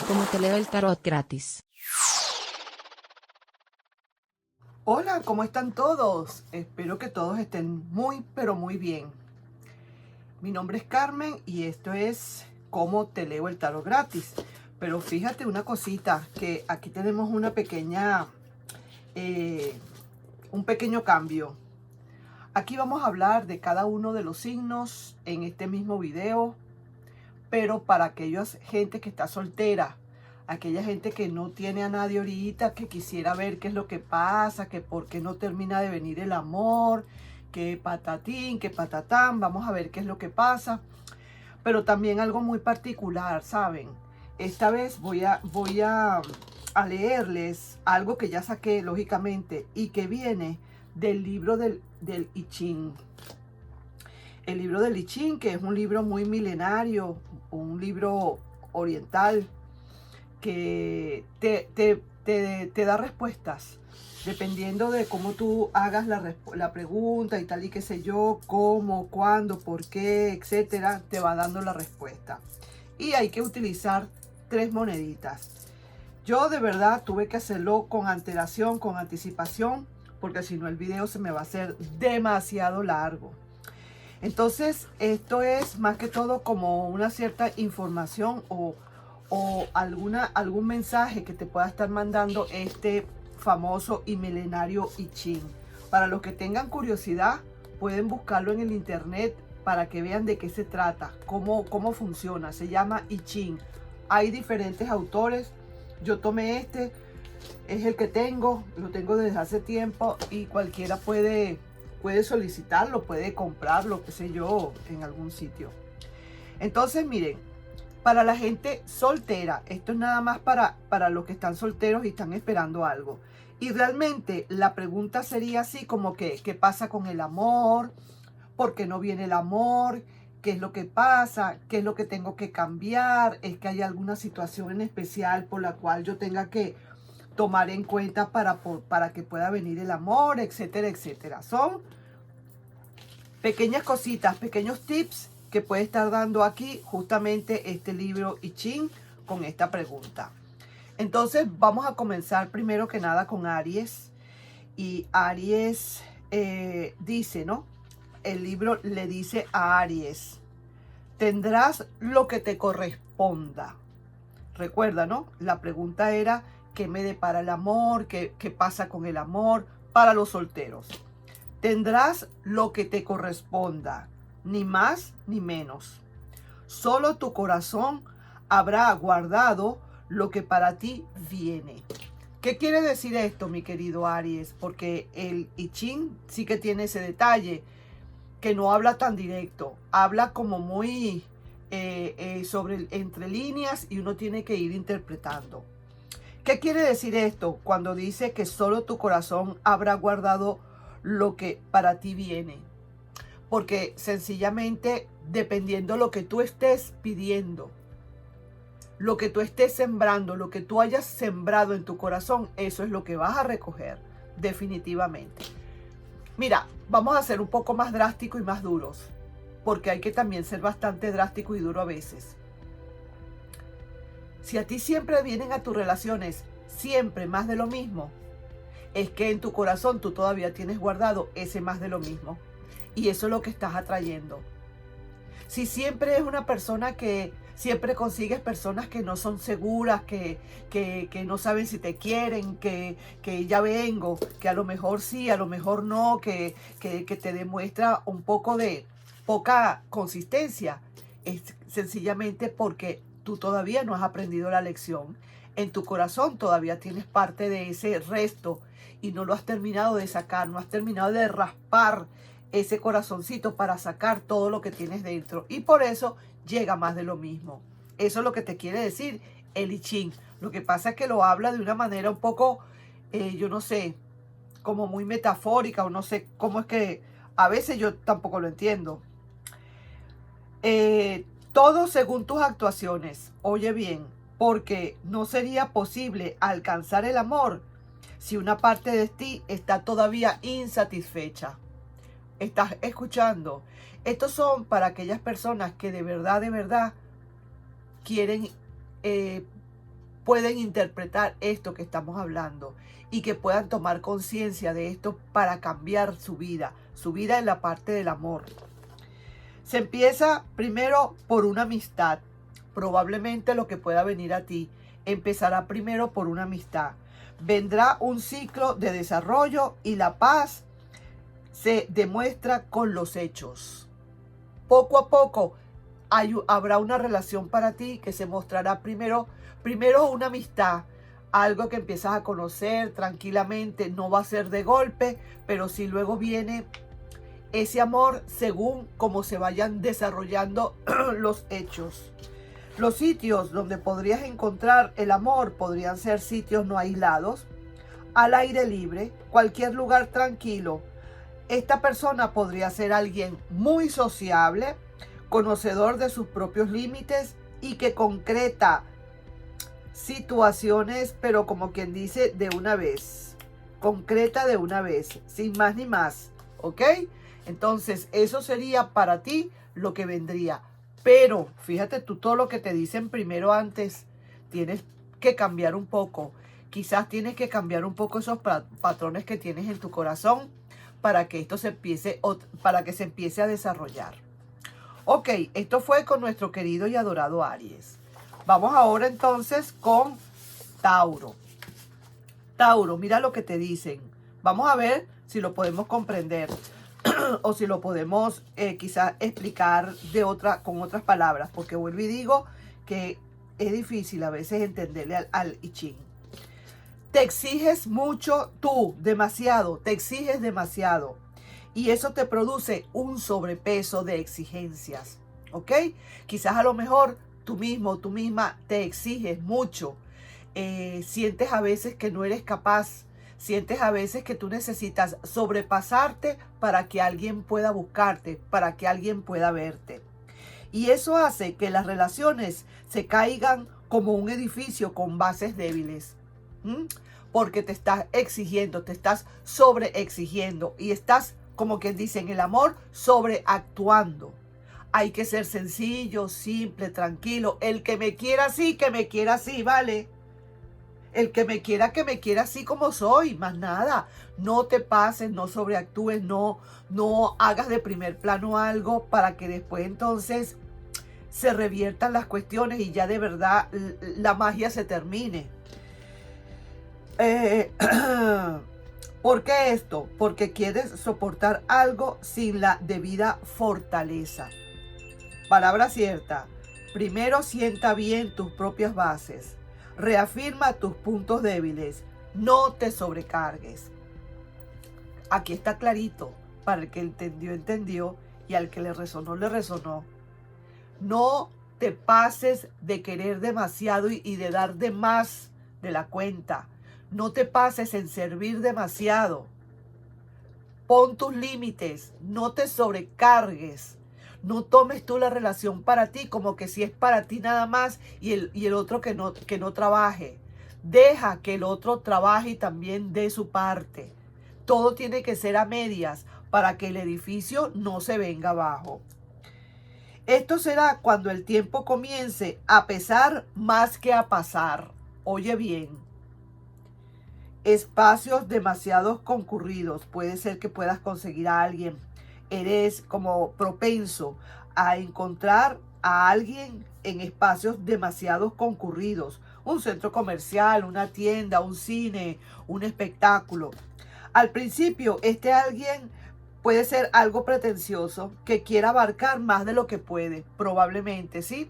Como te leo el tarot gratis. Hola, ¿cómo están todos? Espero que todos estén muy, pero muy bien. Mi nombre es Carmen y esto es Cómo te leo el tarot gratis. Pero fíjate una cosita, que aquí tenemos una pequeña, un pequeño cambio. Aquí vamos a hablar de cada uno de los signos en este mismo video, pero para aquellas gente que está soltera, aquella gente que no tiene a nadie ahorita, que quisiera ver qué es lo que pasa, que por qué no termina de venir el amor, que patatín, que patatán, vamos a ver qué es lo que pasa. Pero también algo muy particular, ¿saben? Esta vez voy a leerles algo que ya saqué, lógicamente, y que viene del libro del I Ching. El libro del I Ching, que es un libro muy milenario, un libro oriental, que te da respuestas, dependiendo de cómo tú hagas la pregunta y tal y qué sé yo, cómo, cuándo, por qué, etcétera, te va dando la respuesta. Y hay que utilizar 3 moneditas. Yo de verdad tuve que hacerlo con antelación, con anticipación, porque si no el video se me va a hacer demasiado largo. Entonces, esto es más que todo como una cierta información o algún mensaje que te pueda estar mandando este famoso y milenario I Ching. Para los que tengan curiosidad, pueden buscarlo en el internet para que vean de qué se trata, cómo funciona. Se llama I Ching. Hay diferentes autores. Yo tomé este, es el que tengo, lo tengo desde hace tiempo y cualquiera puede solicitarlo, puede comprarlo, qué sé yo, en algún sitio. Entonces, miren, para la gente soltera, esto es nada más para los que están solteros y están esperando algo. Y realmente la pregunta sería así como que, ¿qué pasa con el amor? ¿Por qué no viene el amor? ¿Qué es lo que pasa? ¿Qué es lo que tengo que cambiar? ¿Es que hay alguna situación en especial por la cual yo tenga que tomar en cuenta para que pueda venir el amor, etcétera, etcétera? Son pequeñas cositas, pequeños tips que puede estar dando aquí justamente este libro I Ching con esta pregunta. Entonces vamos a comenzar primero que nada con Aries. Y Aries dice, ¿no? El libro le dice a Aries: tendrás lo que te corresponda. Recuerda, ¿no? La pregunta era: ¿qué me depara el amor? ¿Qué pasa con el amor para los solteros? Tendrás lo que te corresponda, ni más ni menos. Solo tu corazón habrá guardado lo que para ti viene. ¿Qué quiere decir esto, mi querido Aries? Porque el I Ching sí que tiene ese detalle, que no habla tan directo, habla como muy entre líneas y uno tiene que ir interpretando. ¿Qué quiere decir esto cuando dice que solo tu corazón habrá guardado lo que para ti viene? Porque sencillamente, dependiendo lo que tú estés pidiendo, lo que tú estés sembrando, lo que tú hayas sembrado en tu corazón, eso es lo que vas a recoger definitivamente. Mira, vamos a ser un poco más drásticos y más duros, porque hay que también ser bastante drástico y duro a veces. Si a ti siempre vienen a tus relaciones siempre más de lo mismo, es que en tu corazón tú todavía tienes guardado ese más de lo mismo. Y eso es lo que estás atrayendo. Si siempre es una persona que siempre consigues personas que no son seguras, que no saben si te quieren, que ya vengo, que a lo mejor sí, a lo mejor no, que te demuestra un poco de poca consistencia, es sencillamente porque tú todavía no has aprendido la lección. En tu corazón todavía tienes parte de ese resto y no lo has terminado de sacar, no has terminado de raspar ese corazoncito para sacar todo lo que tienes dentro. Y por eso llega más de lo mismo. Eso es lo que te quiere decir el I Ching. Lo que pasa es que lo habla de una manera un poco, yo no sé, como muy metafórica, o no sé cómo es que a veces yo tampoco lo entiendo. Todo según tus actuaciones. Oye bien, porque no sería posible alcanzar el amor si una parte de ti está todavía insatisfecha. ¿Estás escuchando? Estos son para aquellas personas que de verdad quieren pueden interpretar esto que estamos hablando y que puedan tomar conciencia de esto para cambiar su vida en la parte del amor. Se empieza primero por una amistad. Probablemente lo que pueda venir a ti empezará primero por una amistad. Vendrá un ciclo de desarrollo y la paz se demuestra con los hechos. Poco a poco habrá una relación para ti que se mostrará primero una amistad, algo que empiezas a conocer tranquilamente, no va a ser de golpe, pero sí luego viene ese amor según cómo se vayan desarrollando los hechos. Los sitios donde podrías encontrar el amor podrían ser sitios no aislados, al aire libre, cualquier lugar tranquilo. Esta persona podría ser alguien muy sociable, conocedor de sus propios límites y que concreta situaciones, pero como quien dice, de una vez. Concreta de una vez, sin más ni más. ¿Ok? Entonces, eso sería para ti lo que vendría. Pero, fíjate tú todo lo que te dicen primero antes. Tienes que cambiar un poco. Quizás tienes que cambiar un poco esos patrones que tienes en tu corazón para que esto se empiece a desarrollar. Ok, esto fue con nuestro querido y adorado Aries. Vamos ahora entonces con Tauro. Tauro, mira lo que te dicen. Vamos a ver si lo podemos comprender o si lo podemos quizás explicar con otras palabras, porque vuelvo y digo que es difícil a veces entenderle al I Ching. Te exiges mucho tú, demasiado, te exiges demasiado. Y eso te produce un sobrepeso de exigencias, ¿ok? Quizás a lo mejor tú mismo, tú misma te exiges mucho. Sientes a veces que no eres capaz. Sientes a veces que tú necesitas sobrepasarte para que alguien pueda buscarte, para que alguien pueda verte. Y eso hace que las relaciones se caigan como un edificio con bases débiles. Porque te estás exigiendo, te estás sobreexigiendo y estás, como quien dice en el amor, sobreactuando. Hay que ser sencillo, simple, tranquilo. El que me quiera así, ¿vale? El que me quiera así como soy, más nada. No te pases, no sobreactúes, no hagas de primer plano algo para que después entonces se reviertan las cuestiones y ya de verdad la magia se termine. ¿Por qué esto? Porque quieres soportar algo sin la debida fortaleza. Palabra cierta. Primero sienta bien tus propias bases. Reafirma tus puntos débiles. No te sobrecargues. Aquí está clarito. Para el que entendió, entendió. Y al que le resonó, le resonó. No te pases de querer demasiado y de dar de más de la cuenta. No te pases en servir demasiado. Pon tus límites. No te sobrecargues. No tomes tú la relación para ti como que si es para ti nada más y el otro que no trabaje. Deja que el otro trabaje y también dé su parte. Todo tiene que ser a medias para que el edificio no se venga abajo. Esto será cuando el tiempo comience a pesar más que a pasar. Oye bien. Espacios demasiado concurridos. Puede ser que puedas conseguir a alguien. Eres como propenso a encontrar a alguien en espacios demasiado concurridos. Un centro comercial, una tienda, un cine, un espectáculo. Al principio, este alguien puede ser algo pretencioso que quiera abarcar más de lo que puede. Probablemente, ¿sí?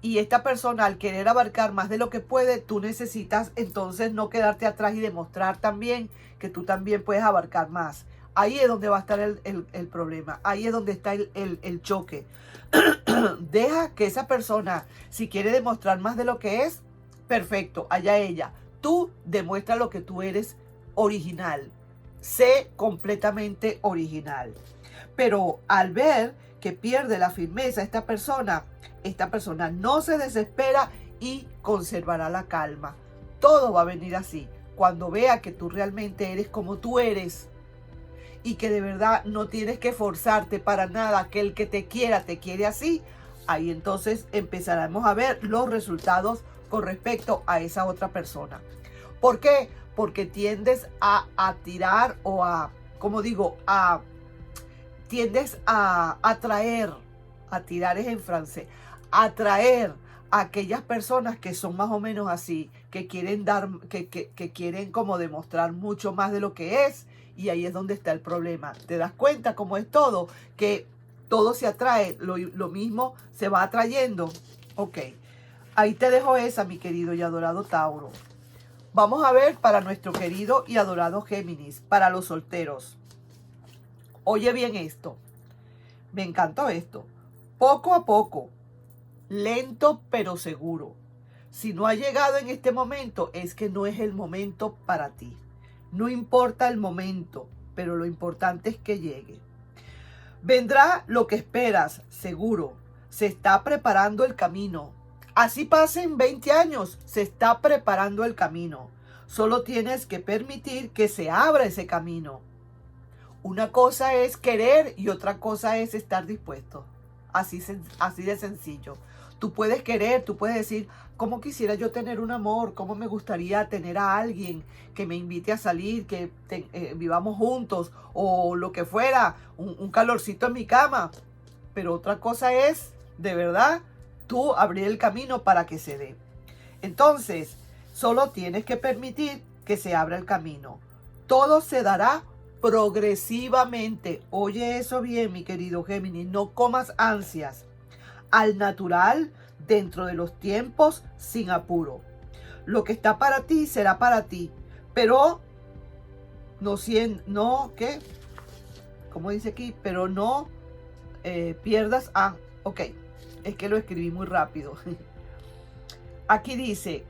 Y esta persona, al querer abarcar más de lo que puede, tú necesitas entonces no quedarte atrás y demostrar también que tú también puedes abarcar más. Ahí es donde va a estar el problema. Ahí es donde está el choque. Deja que esa persona, si quiere demostrar más de lo que es, perfecto, allá ella. Tú demuestra lo que tú eres original. Sé completamente original. Pero al ver que pierde la firmeza esta persona no se desespera y conservará la calma. Todo va a venir así. Cuando vea que tú realmente eres como tú eres y que de verdad no tienes que forzarte para nada, que el que te quiere así, ahí entonces empezaremos a ver los resultados con respecto a esa otra persona. ¿Por qué? Porque tiendes a tirar o a, como digo, tiendes a atraer, a tirar es en francés, atraer a aquellas personas que son más o menos así, que quieren dar, que quieren como demostrar mucho más de lo que es, y ahí es donde está el problema. ¿Te das cuenta cómo es todo? Que todo se atrae, lo mismo se va atrayendo. Ok, ahí te dejo esa, mi querido y adorado Tauro. Vamos a ver para nuestro querido y adorado Géminis, para los solteros. Oye bien esto, me encantó esto. Poco a poco, lento pero seguro. Si no ha llegado en este momento, es que no es el momento para ti. No importa el momento, pero lo importante es que llegue. Vendrá lo que esperas, seguro. Se está preparando el camino. Así pasen 20 años, se está preparando el camino. Solo tienes que permitir que se abra ese camino. Una cosa es querer y otra cosa es estar dispuesto. Así de sencillo. Tú puedes querer, tú puedes decir, ¿cómo quisiera yo tener un amor? ¿Cómo me gustaría tener a alguien que me invite a salir, que vivamos juntos o lo que fuera, un calorcito en mi cama? Pero otra cosa es, de verdad, tú abrir el camino para que se dé. Entonces, solo tienes que permitir que se abra el camino. Todo se dará progresivamente. Oye eso bien, mi querido Géminis, no comas ansias. Al natural, dentro de los tiempos, sin apuro. Lo que está para ti será para ti, pero ¿qué? Como dice aquí, pero no pierdas ok, es que lo escribí muy rápido. Aquí dice,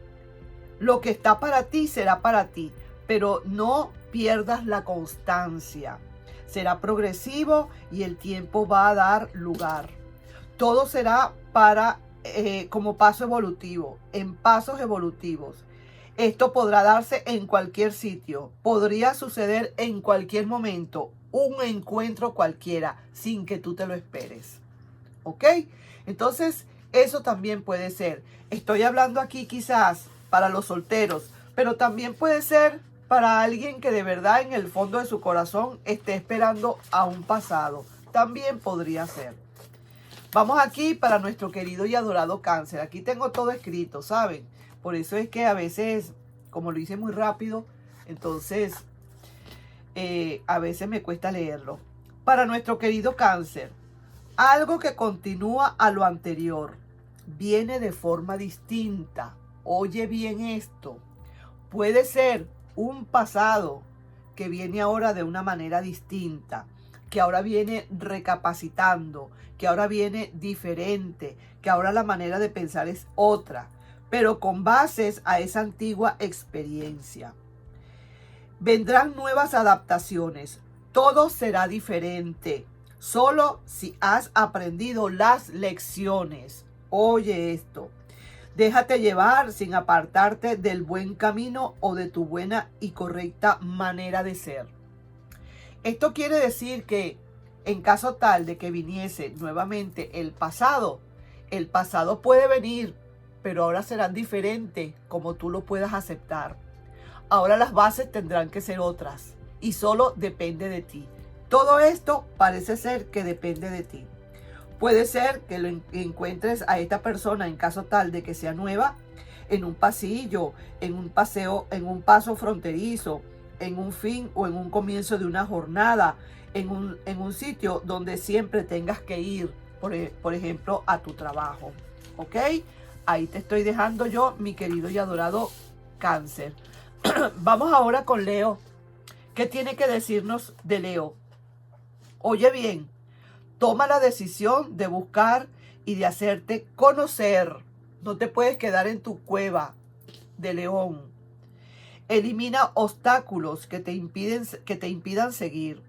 lo que está para ti será para ti, pero no pierdas la constancia. Será progresivo y el tiempo va a dar lugar. Todo será como paso evolutivo, en pasos evolutivos. Esto podrá darse en cualquier sitio, podría suceder en cualquier momento, un encuentro cualquiera, sin que tú te lo esperes. ¿Ok? Entonces, eso también puede ser. Estoy hablando aquí quizás para los solteros, pero también puede ser para alguien que de verdad en el fondo de su corazón esté esperando a un pasado. También podría ser. Vamos aquí para nuestro querido y adorado Cáncer. Aquí tengo todo escrito, ¿saben? Por eso es que a veces, como lo hice muy rápido, entonces a veces me cuesta leerlo. Para nuestro querido Cáncer, algo que continúa a lo anterior, viene de forma distinta. Oye bien esto. Puede ser un pasado que viene ahora de una manera distinta, que ahora viene recapacitando, que ahora viene diferente, que ahora la manera de pensar es otra, pero con bases a esa antigua experiencia. Vendrán nuevas adaptaciones, todo será diferente, solo si has aprendido las lecciones. Oye esto. Déjate llevar sin apartarte del buen camino o de tu buena y correcta manera de ser. Esto quiere decir que en caso tal de que viniese nuevamente el pasado puede venir, pero ahora serán diferentes como tú lo puedas aceptar. Ahora las bases tendrán que ser otras y solo depende de ti. Todo esto parece ser que depende de ti. Puede ser que lo encuentres a esta persona en caso tal de que sea nueva, en un pasillo, en un paseo, en un paso fronterizo, en un fin o en un comienzo de una jornada, en un sitio donde siempre tengas que ir, por ejemplo, a tu trabajo. ¿Ok? Ahí te estoy dejando yo, mi querido y adorado Cáncer. Vamos ahora con Leo. ¿Qué tiene que decirnos de Leo? Oye bien. Toma la decisión de buscar y de hacerte conocer. No te puedes quedar en tu cueva de león. Elimina obstáculos que te impidan seguir.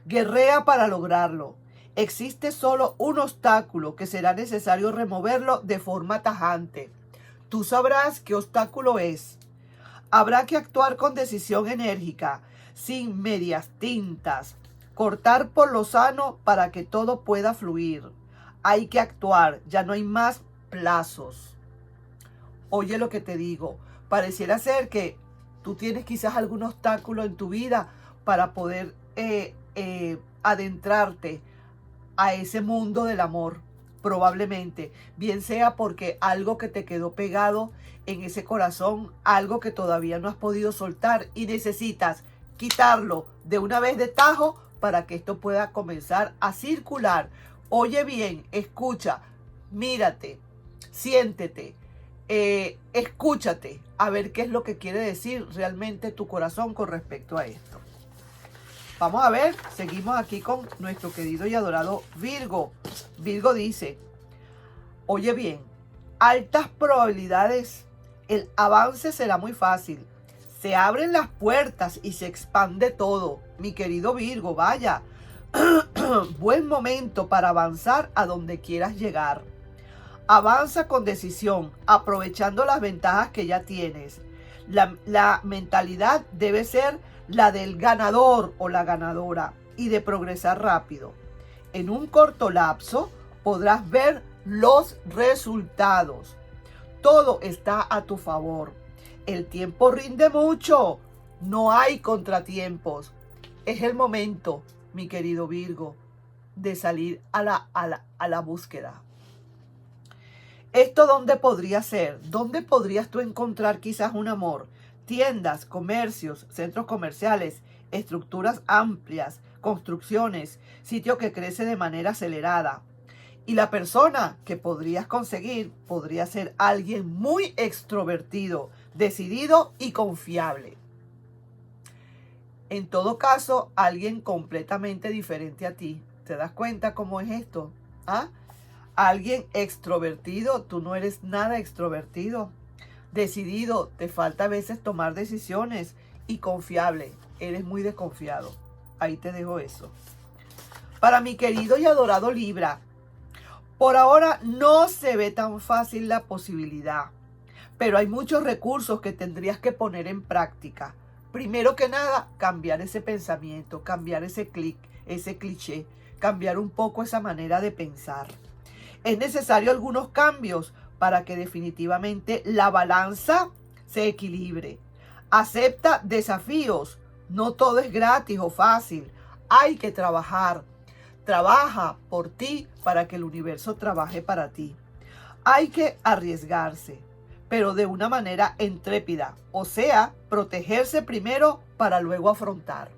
Guerrea para lograrlo. Existe solo un obstáculo que será necesario removerlo de forma tajante. Tú sabrás qué obstáculo es. Habrá que actuar con decisión enérgica, sin medias tintas. Cortar por lo sano para que todo pueda fluir. Hay que actuar, ya no hay más plazos. Oye lo que te digo. Pareciera ser que tú tienes quizás algún obstáculo en tu vida para poder adentrarte a ese mundo del amor. Probablemente, bien sea porque algo que te quedó pegado en ese corazón, algo que todavía no has podido soltar y necesitas quitarlo de una vez de tajo para que esto pueda comenzar a circular. Oye bien, escucha, mírate, siéntete, escúchate, a ver qué es lo que quiere decir realmente tu corazón con respecto a esto. Vamos a ver, seguimos aquí con nuestro querido y adorado Virgo. Virgo dice, oye bien, altas probabilidades, el avance será muy fácil. Se abren las puertas y se expande todo. Mi querido Virgo, vaya, buen momento para avanzar a donde quieras llegar. Avanza con decisión, aprovechando las ventajas que ya tienes. La mentalidad debe ser la del ganador o la ganadora y de progresar rápido. En un corto lapso podrás ver los resultados. Todo está a tu favor. El tiempo rinde mucho. No hay contratiempos. Es el momento, mi querido Virgo, de salir a la búsqueda. ¿Esto dónde podría ser? ¿Dónde podrías tú encontrar quizás un amor? Tiendas, comercios, centros comerciales, estructuras amplias, construcciones, sitio que crece de manera acelerada. Y la persona que podrías conseguir podría ser alguien muy extrovertido, decidido y confiable. En todo caso, alguien completamente diferente a ti. ¿Te das cuenta cómo es esto? ¿Ah? Alguien extrovertido, tú no eres nada extrovertido. Decidido, te falta a veces tomar decisiones. Y confiable, eres muy desconfiado. Ahí te dejo eso. Para mi querido y adorado Libra, por ahora no se ve tan fácil la posibilidad, pero hay muchos recursos que tendrías que poner en práctica. Primero que nada, cambiar ese pensamiento, cambiar ese cliché, cambiar un poco esa manera de pensar. Es necesario algunos cambios para que definitivamente la balanza se equilibre. Acepta desafíos. No todo es gratis o fácil. Hay que trabajar. Trabaja por ti para que el universo trabaje para ti. Hay que arriesgarse, pero de una manera intrépida. O sea, protegerse primero para luego afrontar.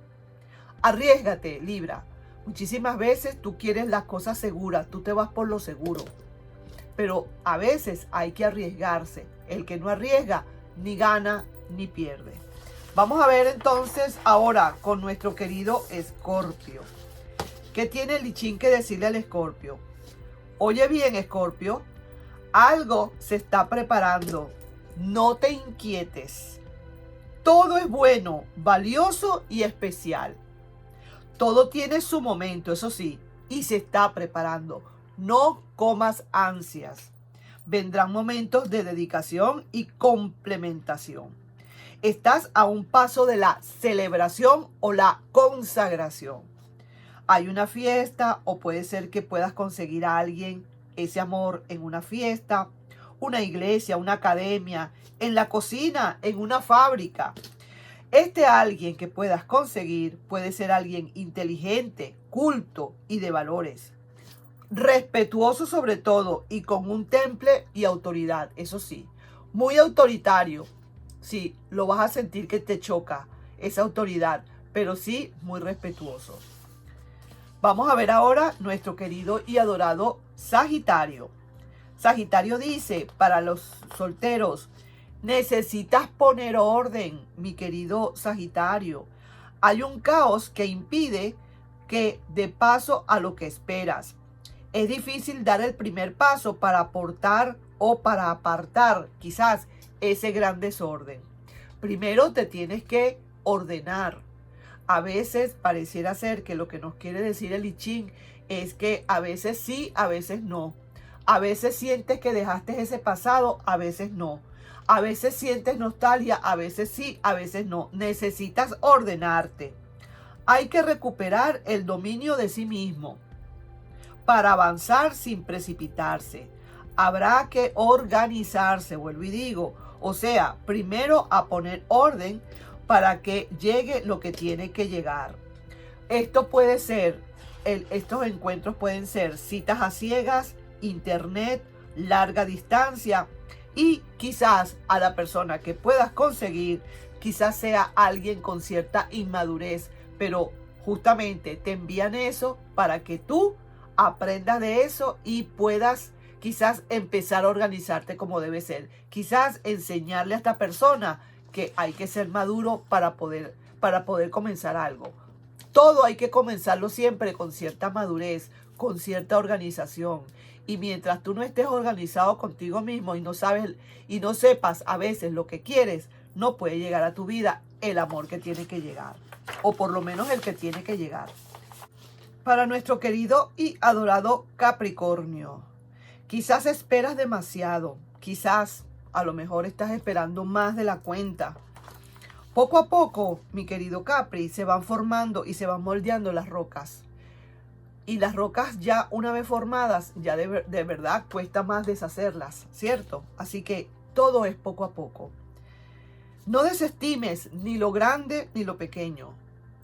Arriésgate, Libra. Muchísimas veces tú quieres las cosas seguras, tú te vas por lo seguro. Pero a veces hay que arriesgarse. El que no arriesga ni gana ni pierde. Vamos a ver entonces ahora con nuestro querido Escorpio. ¿Qué tiene el lichín que decirle al Escorpio? Oye bien, Escorpio, algo se está preparando. No te inquietes. Todo es bueno, valioso y especial. Todo tiene su momento, eso sí, y se está preparando. No comas ansias. Vendrán momentos de dedicación y complementación. Estás a un paso de la celebración o la consagración. Hay una fiesta o puede ser que puedas conseguir a alguien ese amor en una fiesta, una iglesia, una academia, en la cocina, en una fábrica. Este alguien que puedas conseguir puede ser alguien inteligente, culto y de valores. Respetuoso sobre todo y con un temple y autoridad, eso sí. Muy autoritario, sí, lo vas a sentir que te choca esa autoridad, pero sí muy respetuoso. Vamos a ver ahora nuestro querido y adorado Sagitario. Sagitario dice, para los solteros, necesitas poner orden, mi querido Sagitario. Hay un caos que impide que dé paso a lo que esperas. Es difícil dar el primer paso para aportar o para apartar quizás ese gran desorden. Primero te tienes que ordenar. A veces pareciera ser que lo que nos quiere decir el I Ching es que a veces sí, a veces no. A veces sientes que dejaste ese pasado, a veces no. A veces sientes nostalgia, a veces sí, a veces no. Necesitas ordenarte. Hay que recuperar el dominio de sí mismo para avanzar sin precipitarse. habrá que organizarse, vuelvo y digo. O sea, primero a poner orden para que llegue lo que tiene que llegar. Esto puede ser, estos encuentros pueden ser citas a ciegas, internet, larga distancia, y quizás a la persona que puedas conseguir, quizás sea alguien con cierta inmadurez, pero justamente te envían eso para que tú aprendas de eso y puedas quizás empezar a organizarte como debe ser. Quizás enseñarle a esta persona que hay que ser maduro para poder comenzar algo. Todo hay que comenzarlo siempre con cierta madurez, con cierta organización. Y mientras tú no estés organizado contigo mismo y no sabes y no sepas a veces lo que quieres, no puede llegar a tu vida el amor que tiene que llegar. O por lo menos el que tiene que llegar. Para nuestro querido y adorado Capricornio, quizás esperas demasiado. Quizás a lo mejor estás esperando más de la cuenta. Poco a poco, mi querido Capri, se van formando y se van moldeando las rocas. Y las rocas ya una vez formadas, ya de verdad cuesta más deshacerlas, ¿cierto? Así que todo es poco a poco. No desestimes ni lo grande ni lo pequeño.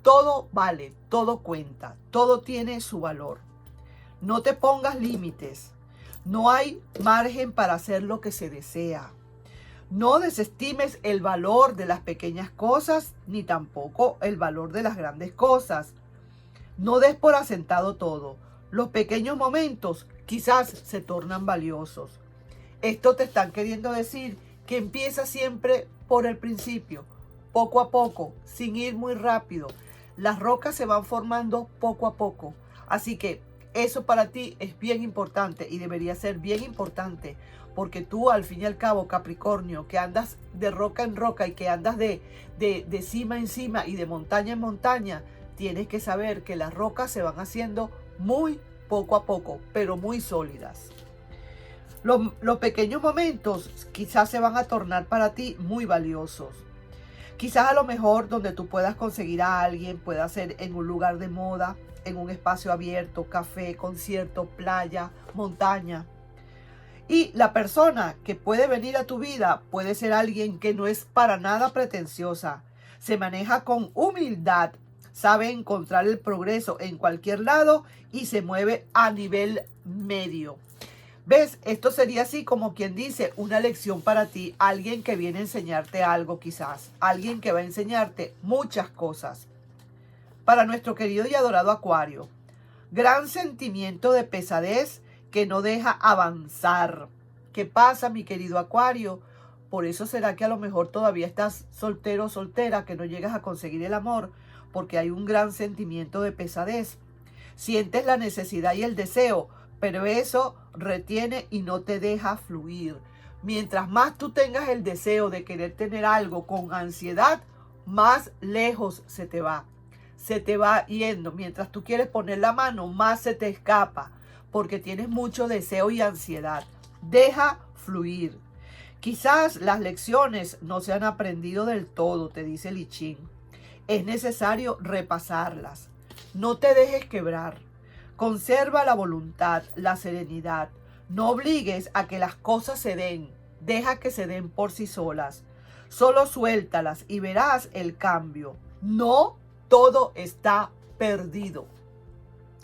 Todo vale, todo cuenta, todo tiene su valor. No te pongas límites. No hay margen para hacer lo que se desea. No desestimes el valor de las pequeñas cosas, ni tampoco el valor de las grandes cosas. No des por asentado todo. Los pequeños momentos quizás se tornan valiosos. Esto te están queriendo decir que empieza siempre por el principio, poco a poco, sin ir muy rápido. Las rocas se van formando poco a poco. Así que eso para ti es bien importante y debería ser bien importante, porque tú al fin y al cabo, Capricornio, que andas de roca en roca y que andas de cima en cima y de montaña en montaña, tienes que saber que las rocas se van haciendo muy poco a poco, pero muy sólidas. Los pequeños momentos quizás se van a tornar para ti muy valiosos. Quizás a lo mejor donde tú puedas conseguir a alguien, pueda ser en un lugar de moda, en un espacio abierto, café, concierto, playa, montaña. Y la persona que puede venir a tu vida puede ser alguien que no es para nada pretenciosa. Se maneja con humildad, sabe encontrar el progreso en cualquier lado y se mueve a nivel medio. ¿Ves? Esto sería así como quien dice una lección para ti, alguien que viene a enseñarte algo quizás, alguien que va a enseñarte muchas cosas. Para nuestro querido y adorado Acuario, gran sentimiento de pesadez que no deja avanzar. ¿Qué pasa, mi querido Acuario? Por eso será que a lo mejor todavía estás soltero o soltera, que no llegas a conseguir el amor, porque hay un gran sentimiento de pesadez. Sientes la necesidad y el deseo, pero eso retiene y no te deja fluir. Mientras más tú tengas el deseo de querer tener algo con ansiedad, más lejos se te va. Se te va yendo. Mientras tú quieres poner la mano, más se te escapa, porque tienes mucho deseo y ansiedad. Deja fluir. Quizás las lecciones no se han aprendido del todo, te dice el I Ching. Es necesario repasarlas. No te dejes quebrar. Conserva la voluntad, la serenidad. No obligues a que las cosas se den. Deja que se den por sí solas. Solo suéltalas y verás el cambio. No todo está perdido.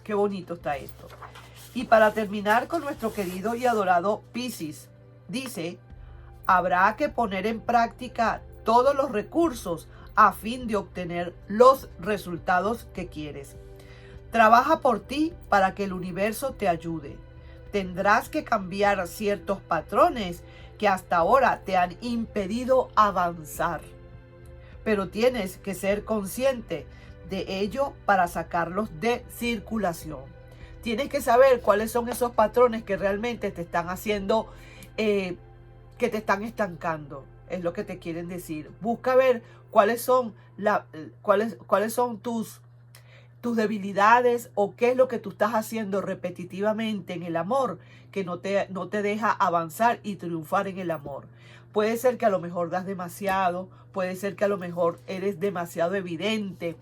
Qué bonito está esto. Y para terminar con nuestro querido y adorado Piscis, dice, habrá que poner en práctica todos los recursos a fin de obtener los resultados que quieres. Trabaja por ti para que el universo te ayude. Tendrás que cambiar ciertos patrones que hasta ahora te han impedido avanzar. Pero tienes que ser consciente de ello para sacarlos de circulación. Tienes que saber cuáles son esos patrones que realmente te están haciendo, que te están estancando. Es lo que te quieren decir. Busca ver cuáles son tus debilidades o qué es lo que tú estás haciendo repetitivamente en el amor que no te deja avanzar y triunfar en el amor. Puede ser que a lo mejor das demasiado, puede ser que a lo mejor eres demasiado evidente,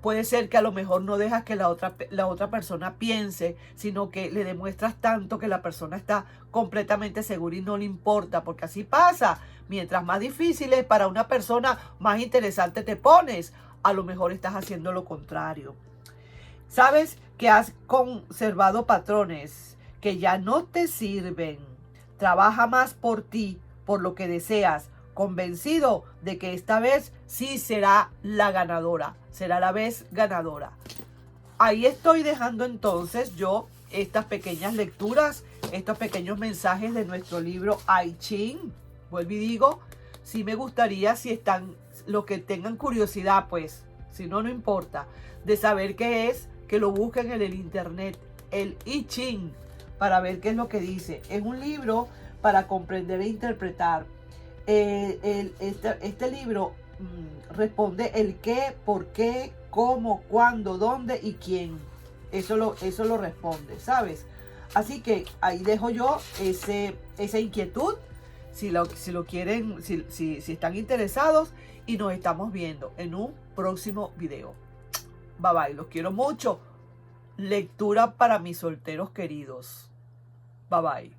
Puede ser que a lo mejor no dejas que la otra persona piense, sino que le demuestras tanto que la persona está completamente segura y no le importa, porque así pasa. Mientras más difícil es para una persona, más interesante te pones. A lo mejor estás haciendo lo contrario. Sabes que has conservado patrones que ya no te sirven. Trabaja más por ti, por lo que deseas, convencido de que esta vez sí será la ganadora, será la vez ganadora. Ahí estoy dejando entonces yo estas pequeñas lecturas, estos pequeños mensajes de nuestro libro I Ching. Vuelvo y digo, sí me gustaría, si están, los que tengan curiosidad, pues, si no, no importa, de saber qué es, que lo busquen en el internet, el I Ching, para ver qué es lo que dice. Es un libro para comprender e interpretar. Este libro responde el qué, por qué, cómo, cuándo, dónde y quién. Eso lo responde, ¿sabes? Así que ahí dejo yo esa inquietud. Si lo quieren, si están interesados, y nos estamos viendo en un próximo video. Bye bye, los quiero mucho. Lectura para mis solteros queridos. Bye bye.